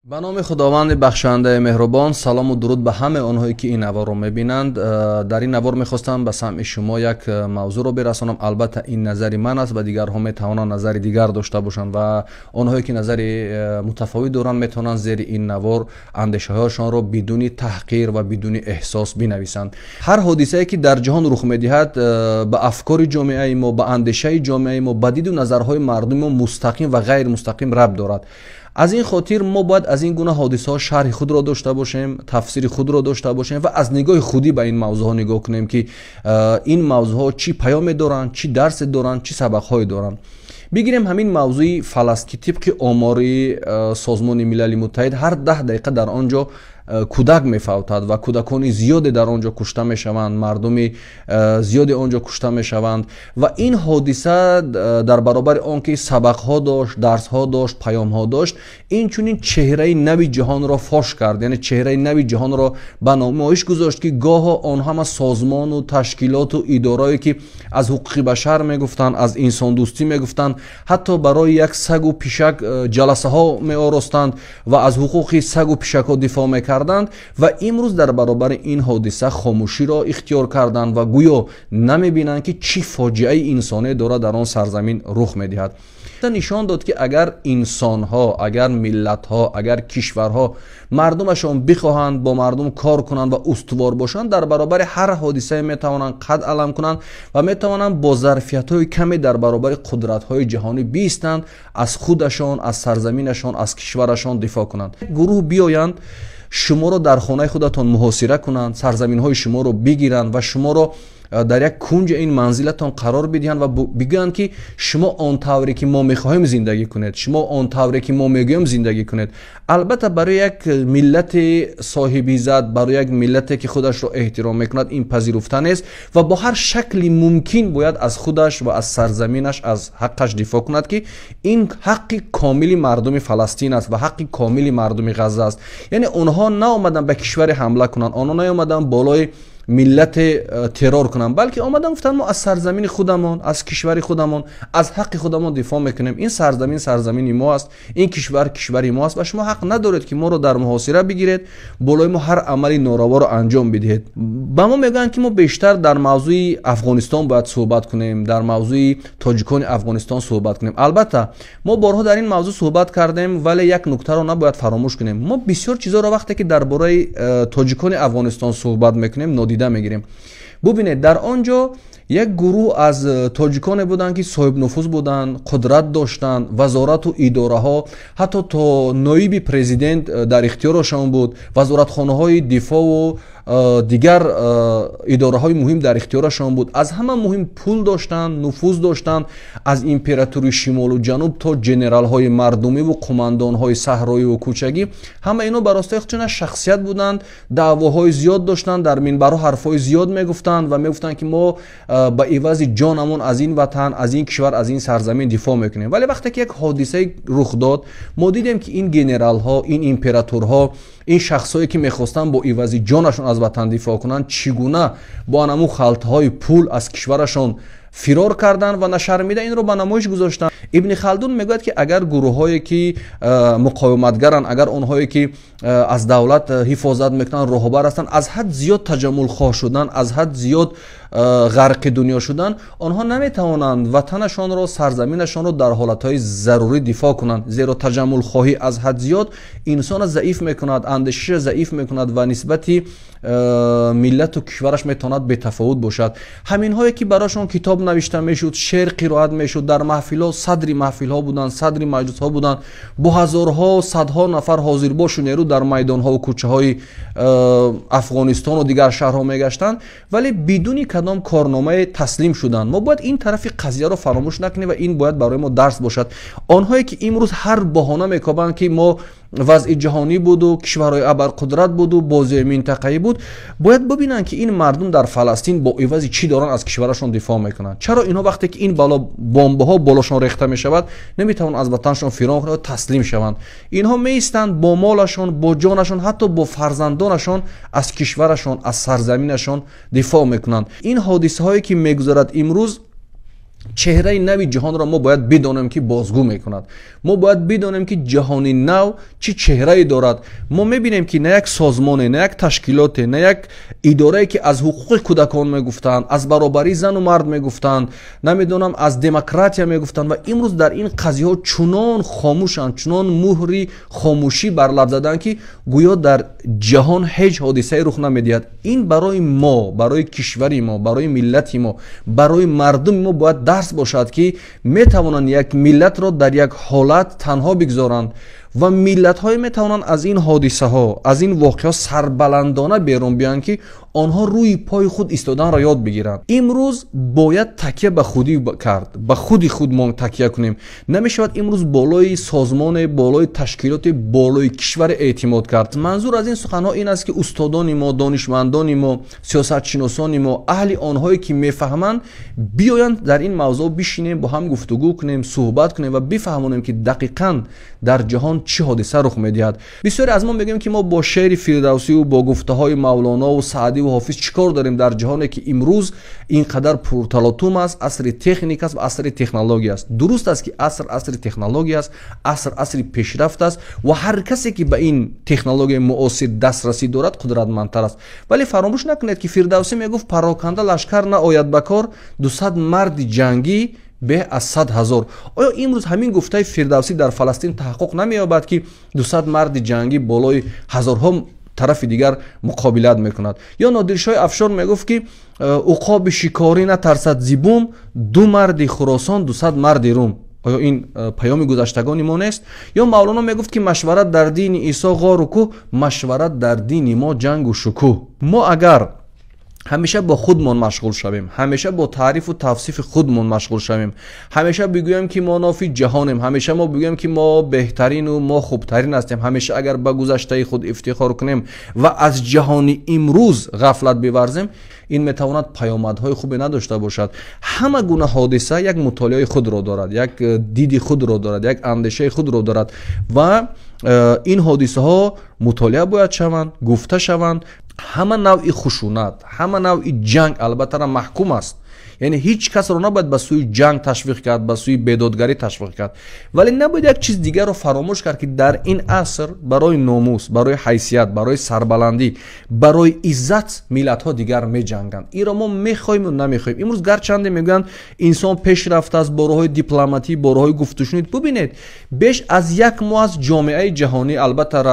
ба номи худованди бахшандаи меҳрубон, салому дуруд ба ҳамаи онҳое ки ин наворро мебинанд. Дар ин навор мехостам ба самъи шумо як мавзӯъро бирасонам. Албатта ин назари ман аст ва дигарҳо метавонанд назари дигар дошта бошанд ва онҳое ки назари мутафовит доранд метавонанд зери ин навор андешаҳояшонро бидуни таҳқир ва бидуни эҳсос бинависанд. ҳар ҳодисае ки дар ҷаҳон рух медиҳад ба афкори ҷомеаи мо, ба андешаи ҷомеаи мо, ба диду назарҳои мардуми мо мустақим ва ғайримустақим рабт дорад. аз ин хотир мо бояд аз ин гуна ҳодисаҳо шарҳи худро дошта бошем, тафсири худро дошта бошем ва аз нигоҳи худӣ ба ин мавзӯъҳо нигоҳ кунем ки ин мавзӯъҳо чӣ паёме доранд, чӣ дарсе доранд, чӣ сабақҳое доранд. бигирем ҳамин мавзӯи фаласт ки тибқи омори созмони милали муттаҳид ҳар 10 дақиқа дар он ҷо кӯдак мефавтад ва кӯдакони зиёде дар он ҷо кушта мешаванд, мардуми зиёде он ҷо кушта мешаванд ва ин ҳодиса дар баробари он ки сабақҳо дошт, дарсҳо дошт, паёмҳо дошт, инчунин чеҳраи нави ҷаҳонро фош кард, яъне чеҳраи нави ҷаҳонро ба номоиш гузошт ки гоҳо он ҳама созмону ташкилоту идорае ки аз ҳуқуқи башар мегуфтанд, аз инсондӯстӣ мегуфтанд, ҳатто барои як сагу пишак ҷаласаҳо меоростанд ва аз ҳуқуқи сагу пишакҳо дифоъ мекарданд ва имрӯз дар баробари ин ҳодиса хомӯширо ихтиёр карданд ва гӯё намебинанд ки чӣ фоҷиаи инсоние дорад дар он сарзамин рух медиҳад. нишон дод ки агар инсонҳо, агар миллатҳо, агар кишварҳо мардумашон бихоҳанд бо мардум кор кунанд ва устувор бошанд, дар баробари ҳар ҳодисае метавонанд қад алам кунанд ва метавонанд бо зарфиятҳои каме дар баробари қудратҳои ҷаҳонӣ биистанд, аз худашон, аз сарзаминашон, аз кишварашон дифоъ кунанд. гурӯҳ биёянд шуморо дар хонаи худатон муҳосира кунанд, сарзаминҳои шуморо бигиранд ва шуморо дар як кунҷи ин манзилатон қарор бидиҳанд ва бигӯянд ки шумо он тавре ки мо мехоҳем зиндагӣ кунед, шумо он тавре ки мо мегӯем зиндагӣ кунед. албатта барои як миллати соҳибиззат, барои як миллате ки худашро эҳтиром мекунад, ин пазируфта нест ва бо ҳар шакли мумкин бояд аз худаш ва аз сарзаминаш, аз ҳаққаш дифоъ кунад ки ин ҳаққи комили мардуми Фаластин аст ва ҳаққи комили мардуми Ғазза аст. яъне онҳо наомаданд ба кишваре ҳамла кунанд, онҳо наомаданд болои миллате террор кунанд, балки омадан гуфтанд мо аз сарзамини худамон, аз кишвари худамон, аз ҳаққи худамон дифоъ мекунем. ин сарзамин сарзамини мо аст, ин кишвар кишвари мо аст ва шумо ҳақ надоред ки моро дар муҳосира бигиред, болои мо ҳар амали нораворо анҷом бидиҳед. ба мо мегӯянд ки мо бештар дар мавзӯи Афғонистон бояд суҳбат кунем, дар мавзӯи тоҷикони Афғонистон суҳбат кунем. албатта мо борҳо дар ин мавзӯъ суҳбат кардем, вале як нуктаро набояд фаромӯш кунем. мо бисёр чизоро вақте ки дар бораи тоҷикони Афғонистон суҳбат мекунем нодида мегирем. бубинед дар он ҷо як гурӯҳ аз тоҷиконе буданд ки соҳибнуфуз буданд, қудрат доштанд, вазорату идораҳо, ҳатто то ноиби президент дар ихтиёрашон буд, вазоратхонаҳои дифоъу дигар идораҳои муҳим дар ихтиёрашон буд. аз ҳама муҳим пул доштанд, нуфуз доштанд, аз императури шимолу ҷануб то ҷенералҳои мардумиву қумандонҳои саҳроиву кӯчагӣ, ҳама ино ба ростаи худшона шахсият буданд, даъвоҳои зиёд доштанд, дар минбарҳо ҳарфҳои зиёд мегуфтанд ва мегуфтанд ки мо ба ивази ҷонамон аз ин ватан, аз ин кишвар, аз ин сарзамин дифоъ мекунем. вале вақте ки як ҳодисаи рух дод, мо дидем ки ин генералҳо, ин импературҳо, ин шахсое ки мехостанд бо ивази ҷонашон аз ватан дифоъ кунанд, чӣ гуна бо анаму халтҳои пул аз кишварашон фирор карданд ва нашармида инро ба намоиш гузоштанд. ибни халдун мегӯяд ки агар гурӯҳҳое ки муқовиматгаранд, агар онҳое ки аз давлат ҳифозат мекунанд, роҳбар ҳастанд, аз ҳад зиёд таҷаммулхоҳ шудан, аз ҳад зиёд ғарқи дунё шудан, онҳо наметавонанд ватанашонро, сарзаминашонро дар ҳолатҳои зарурӣ дифоъ кунанд, зеро таҷаммулхоҳӣ аз ҳад зиёд инсона заиф мекунад, андешиша заиф мекунад ва нисбати миллату кишвараш метавонад бетафовут бошад. ҳаминҳое ки барошон китоб навишта мешуд, шеър қироат мешуд, дар маҳфилҳо садри маҳфилҳо буданд, садри маҷлисҳо буданд, бо ҳазорҳо, садҳо нафар ҳозирбошу нерӯ дар майдонҳову кӯчаҳои Афғонистону дигар шаҳрҳо мегаштанд, вале бидуни кадом корномае таслим шуданд. мо бояд ин тарафи қазияро фаромӯш накунем ва ин бояд барои мо дарс бошад. онҳое ки имрӯз ҳар баҳона мекобанд ки мо вазъи ҷаҳонӣ буду, кишварҳои абарқудрат буду, бозии минтақаӣ буд, бояд бибинанд ки ин мардум дар Фаластин бо ивази чӣ доранд аз кишварашон дифоъ мекунанд. чаро инҳо вақте ки ин бало бомбаҳо болошон рехта мешавад, наметавонанд аз ватанашон фирон кунанд ва таслим шаванд. инҳо меистанд бо молашон, бо ҷонашон, ҳатто бо фарзандонашон аз кишварашон, аз сарзаминашон дифоъ мекунанд. ин ҳодисаҳое ки мегузарад имрӯз چهره نو جهان را ما باید بدانیم که بازگو میکند. ما باید بدانیم که جهان نو چه چهره دارد. ما میبینیم که نه یک سازمان، نه یک تشکیلات، نه یک اداره که از حقوق کودکان میگفتند، از برابری زن و مرد میگفتند، نمیدونم از دموکراسی میگفتند و امروز در این قضیه ها چنان خاموشند، چنان مهری خاموشی بر لب زدند که گویا در جهان هیچ حادثه رخ نمیدهد. این برای ما، برای کشور ما، برای ملت ما، برای مردم ما باید درس باشد که میتوانند یک ملت را در یک حالت تنها بگذارند و ملت های میتوانند از این حادثه ها، از این واقعه سربلندانه بیرون بیان که آنها روی پای خود ایستادن را یاد بگیرند. امروز باید تکیه به خودی کرد، به خود ما تکیه کنیم. نمیشود امروز بالای سازمان، بالای تشکیلات، بالای کشور اعتماد کرد. منظور از این سخنها این است که استادان ما، دانشمندان ما، سیاستشناسان ما، اهل آنهایی که میفهمند بیایند در این موضوع بشینیم، با هم گفتگو کنیم، صحبت کنیم و بفهمونیم که دقیقاً در جهان چه حادثه رخ میدهد. بسیاری از ما میگیم که ما با شعر فردوسی و با گفته های مولانا و سعدی و حافظ چیکار داریم در جهانی که امروز اینقدر پرتلاطم است، عصر تکنیک است و عصر تکنولوژی است. درست است که عصر تکنولوژی است، عصر پیشرفت است و هر کسی که به این تکنولوژی معاصر دسترسی دارد قدرتمندتر است. ولی فراموش نکنید که فردوسی میگفت پراکنده لشکر نآید به کار، 200 مرد جنگی به از 100,000. آیا امروز همین گفته فردوسی در فلسطین تحقق نمی‌یابد که 200 مرد جنگی بالای هزارها طرف دیگر مقابلت میکند؟ یا نادرشاه افشار میگفت که عقاب شکاری نترسد زیبوم، 2 مرد خراسان 200 مرد روم. آیا این پیام گذشتگان ما نیست؟ یا مولانا میگفت که مشورت در دین عیسی غار و کوه، مشورت در دین ما جنگ و شکوه. ما اگر همیشه با خودمون مشغول شویم، همیشه با تعریف و توصیف خودمون مشغول شویم، همیشه بگویم که ما نافی جهانیم، همیشه ما بگویم که ما بهترین و ما خوبترین هستیم، همیشه اگر به گذشته خود افتخار کنیم و از جهان امروز غفلت بورزیم، این میتواند پیامدهای خوبی نداشته باشد. همه گونه حادثه یک مطالعه خود را دارد، یک دید خود را دارد، یک اندیشه خود را دارد و این حادثه ها مطالعه باید شوند، گفته شوند. همه نوع خشونت، همه نوع جنگ البته را محکوم است. یعنی هیچ کس رو نباید به سوی جنگ تشویق کرد، به سوی بیدادگری تشویق کرد، ولی نباید یک چیز دیگر رو فراموش کرد که در این عصر برای ناموس، برای حیثیت، برای سربلندی، برای عزت ملت ها دیگر می جنگند. این را ما میخوایم و نمیخوایم. امروز گرچند میگن انسان پیشرفته است با راههای دیپلماتی، با راههای گفتگو، ببینید بیش از 1 ماه از جامعه جهانی، البته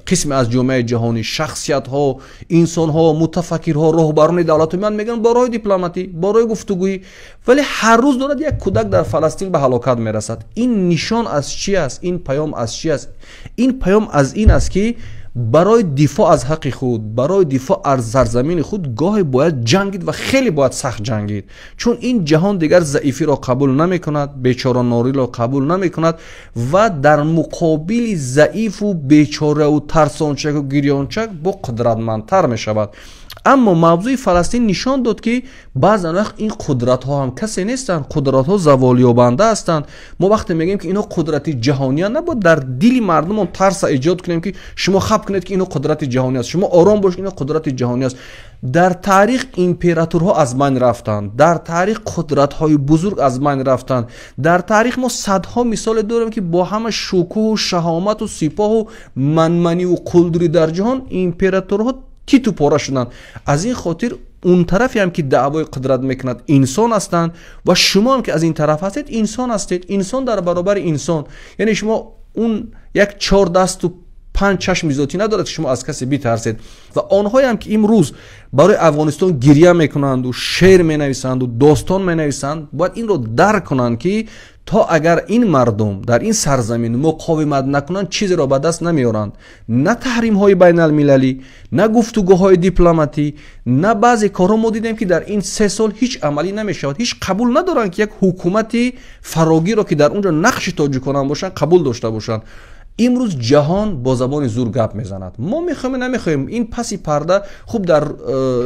قسم از جامعه جهانی، شخصیت ها، انسان ها، متفکرها، راهبران دولت میان میگن با راه دیپلماتی، با راه گفتگویی، ولی هر روز دارد یک کودک در فلسطین به هلاکت میرسد. این نشان از چی است؟ این پیام از چی است؟ این پیام از این است که برای دفاع از حق خود، برای دفاع از سرزمین خود گاهی باید جنگید و خیلی باید سخت جنگید، چون این جهان دیگر ضعیفی را قبول نمی کند، بیچاره ناری را قبول نمی کند و در مقابل ضعیف و بیچاره و ترسانچک و گریانچک با قدرتمندتر می شود. اما موضوع فلسطین نشان داد که بعضی وقت این قدرت ها هم کسی نیستند، قدرت ها زوال یابنده هستند. ما وقتی میگیم که اینا قدرت جهانی هستند، نباید در دل مردم هم ترس ایجاد کنیم که شما خب کنید که اینا قدرت جهانی است، شما آرام باشید اینا قدرت جهانی است. در تاریخ امپراتورها از بین رفتند، در تاریخ قدرت های بزرگ از بین رفتند، در تاریخ ما صدها مثال داریم که با همه شکوه و شهامت و سپاه و منمنی و قلدری در جهان امپراتورها تیتو پاره شدن. از این خاطر اون طرفی هم که دعوای قدرت میکند انسان هستند و شما هم که از این طرف هستید انسان هستید. انسان در برابر انسان، یعنی شما اون یک 4 دست و 5 چشم ذاتی ندارد که شما از کسی بترسید. و آنهایی هم که امروز برای افغانستان گریه میکنند و شعر مینویسند و داستان مینویسند، باید این رو درک کنند که تا اگر این مردم در این سرزمین مقاومت نکنند چیزی را به دست نمیارند. نه تحریم های بین المللی، نه گفتگوهای دیپلماتی، نه بعضی کارها ما دیدیم که در این 3 سال هیچ عملی نمیشود. هیچ قبول ندارند که یک حکومت فراگیر را که در اونجا نقش تاجیکان باشند قبول داشته باشند. امروز جهان با زبان زور گپ میزند. ما میخوایم نمیخوایم این پسی پرده خوب در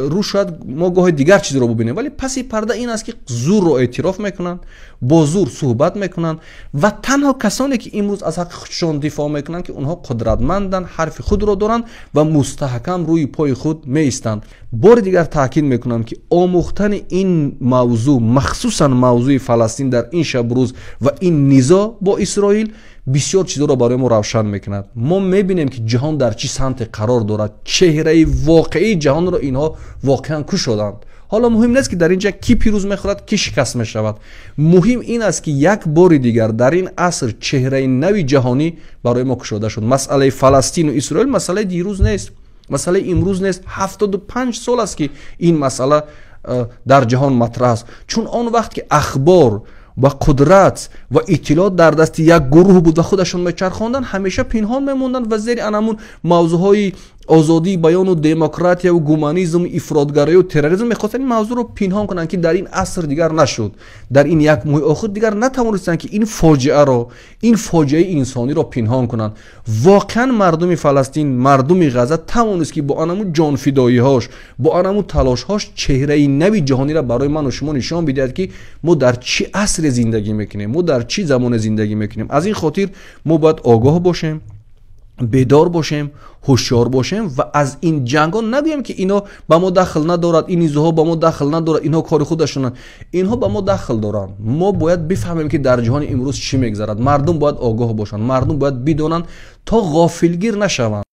رو شاید ما گاه دیگر چیزی رو ببینیم، ولی پسی پرده این است که زور رو اعتراف میکنن، با زور صحبت میکنن و تنها کسانی که امروز از حق خودشون دفاع میکنن که اونها قدرتمندن، حرف خود رو دارن و مستحکم روی پای خود میایستند. بار دیگر تاکید میکنم که آموختن این موضوع، مخصوصا موضوع فلسطین در این شب روز و این نزاع با اسرائیل بسیار چیزا را برای ما روشن میکند. ما میبینیم که جهان در چه سمت قرار دارد، چهره واقعی جهان را اینها واقعا کشیدند. حالا مهم نیست که در اینجا کی پیروز میخورد کی شکست میشود، مهم این است که یک بار دیگر در این عصر چهره نوی جهانی برای ما کشیده شد. مسئله فلسطین و اسرائیل مسئله دیروز نیست، مسئله امروز نیست، 75 سال است که این مسئله در جهان مطرح است. چون آن وقت که اخبار و قدرت و اطلاعات در دست یک گروه بود و خودشون میچرخاندن، همیشه پنهان میموندن و زیر انمون موضوعهای آزادی بیان و دموکراتیا و گومانیسم و افراطگرایی و تروریسم میخواستن این موضوع رو پنهان کنن که در این عصر دیگر نشد. در این یک ماه آخر دیگر نتوانستن که این فاجعه رو، این فاجعه انسانی رو پنهان کنن. واقعا مردم فلسطین، مردم غزه توانست که با انمون جان فدایی هاش، با انمون تلاش هاش چهره نوی جهانی را برای من و شما نشان بدهد که ما در چه عصر زندگی میکنیم، ما در چه زمان زندگی میکنیم. از این خاطر ما باید آگاه باشیم، بیدار باشیم، هوشیار باشیم و از این جنگا نگویم که اینا با ما دخل ندارد، این نیزوها با ما دخل ندارد، اینها کار خودشونن. اینها با ما دخل دارن. ما باید بفهمیم که در جهان امروز چی میگذرد. مردم باید آگاه باشن، مردم باید بدونن تا غافلگیر نشوند.